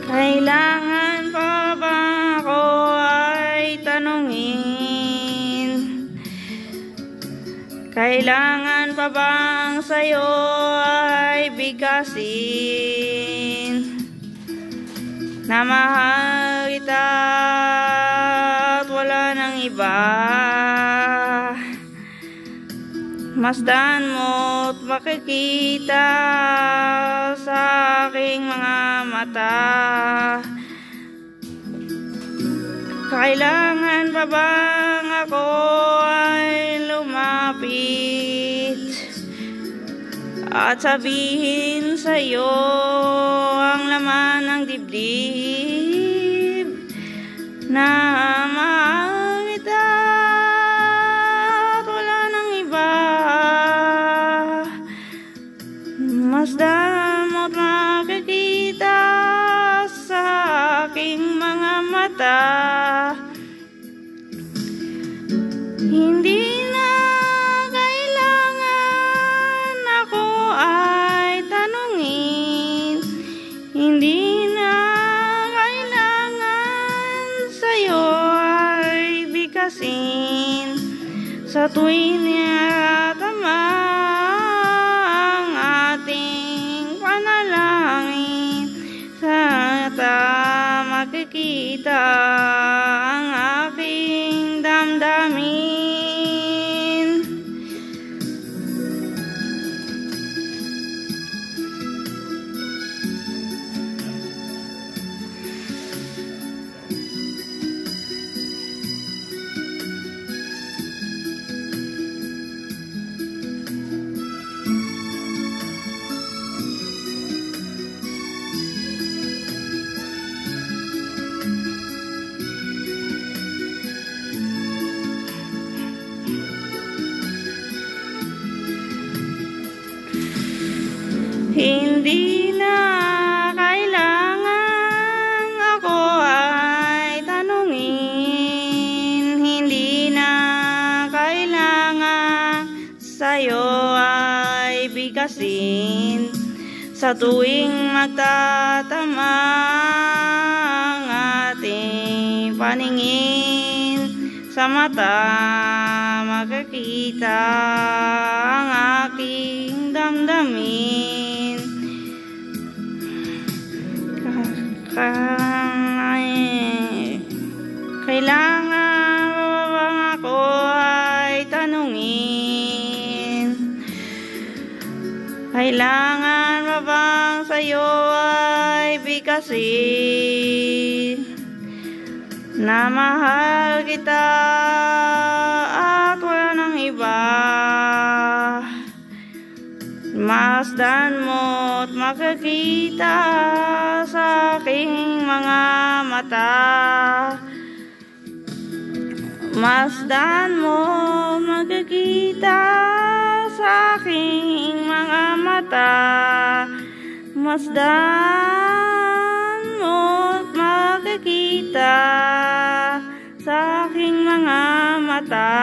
Kailangan pa ba ako ay tanungin? Kailangan pa bang sa'yo ay bigkasin? Na mahal kita at wala nang iba. Masdan mo't makikita sa aking mga mata. Kailangan pa bang ako ay lumapit at sabihin sa'yo ang laman ng dibdib? Na mahal kita at wala nang iba. Masdan mo't makikita sa aking mga mata. Hindi na kailangan ako ay tanungin. Hindi na kailangan sa'yo ay bigkasin. Sa tuwing natama ang ating panalangin, sana makikita ang aking damdamin. Hindi na kailangan ako ay tanungin. Hindi na kailangan sa'yo ay bigkasin. Sa tuwing magtatama ang ating paningin, sa mata makikita ang aking damdamin. Kailangan pa bang ako ay tanungin? Kailangan pa bang sa'yo ay bigkasin? Na mahal kita at wala nang iba. Masdan mo't makikita sa aking mga mata. Masdan mo't makikita sa aking mga mata. Masdan mo't makikita sa aking mga mata.